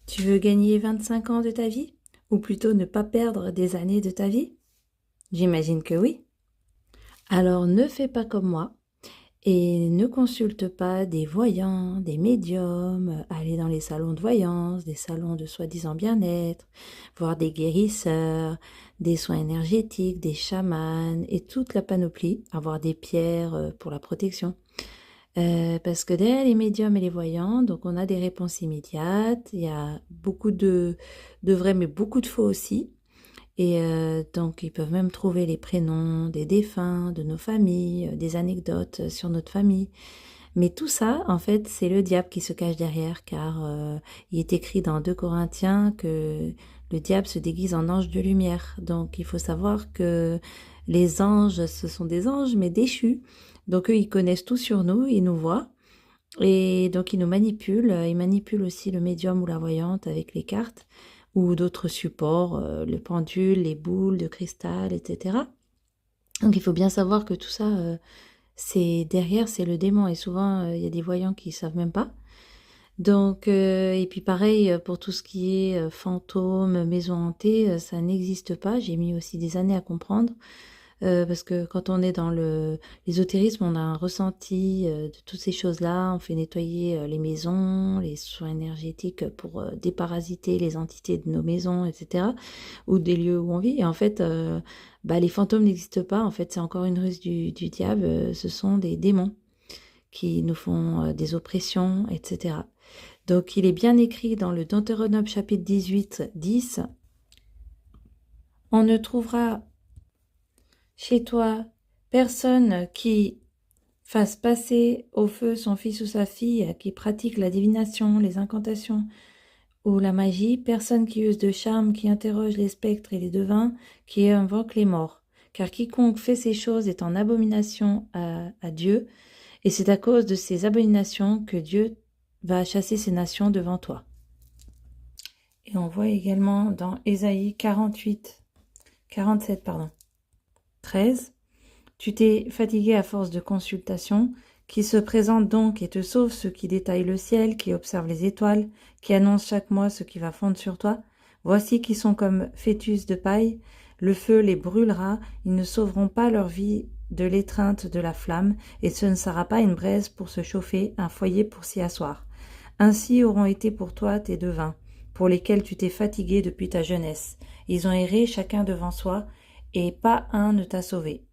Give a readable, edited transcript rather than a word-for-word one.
Tu veux gagner 25 ans de ta vie? Ou plutôt ne pas perdre des années de ta vie? J'imagine que oui. Alors ne fais pas comme moi et ne consulte pas des voyants, des médiums, aller dans les salons de voyance, des salons de soi-disant bien-être, voir des guérisseurs, des soins énergétiques, des chamans et toute la panoplie, avoir des pierres pour la protection. Parce que derrière les médiums et les voyants, donc on a des réponses immédiates, il y a beaucoup de vrai mais beaucoup de faux aussi. Et donc, ils peuvent même trouver les prénoms des défunts, de nos familles, des anecdotes sur notre famille. Mais tout ça, en fait, c'est le diable qui se cache derrière, car il est écrit dans 2 Corinthiens que le diable se déguise en ange de lumière. Donc, il faut savoir que les anges, ce sont des anges, mais déchus. Donc, eux, ils connaissent tout sur nous, ils nous voient. Et donc, ils nous manipulent. Ils manipulent aussi le médium ou la voyante avec les cartes ou d'autres supports, le pendule, les boules de cristal, etc. Donc, il faut bien savoir que tout ça, c'est derrière, c'est le démon. Et souvent, il y a des voyants qui ne savent même pas. Donc, et puis pareil, pour tout ce qui est fantômes, maisons hantées, ça n'existe pas. J'ai mis aussi des années à comprendre. Parce que quand on est dans l'ésotérisme, on a un ressenti de toutes ces choses-là. On fait nettoyer les maisons, les soins énergétiques pour déparasiter les entités de nos maisons, etc. Ou des lieux où on vit. Et en fait, les fantômes n'existent pas. En fait, c'est encore une ruse du diable. Ce sont des démons qui nous font des oppressions, etc. Donc, il est bien écrit dans le Deutéronome chapitre 18, 10. On ne trouvera chez toi personne qui fasse passer au feu son fils ou sa fille, qui pratique la divination, les incantations ou la magie, personne qui use de charme, qui interroge les spectres et les devins, qui invoque les morts. Car quiconque fait ces choses est en abomination à Dieu, et c'est à cause de ces abominations que Dieu va chasser ces nations devant toi. Et on voit également dans Ésaïe 47, 13. Tu t'es fatigué à force de consultation, qui se présente donc et te sauve ceux qui détaillent le ciel, qui observent les étoiles, qui annoncent chaque mois ce qui va fondre sur toi. Voici qui sont comme fœtus de paille, le feu les brûlera, ils ne sauveront pas leur vie de l'étreinte de la flamme, et ce ne sera pas une braise pour se chauffer, un foyer pour s'y asseoir. Ainsi auront été pour toi tes devins, pour lesquels tu t'es fatigué depuis ta jeunesse. Ils ont erré chacun devant soi, et pas un ne t'a sauvé.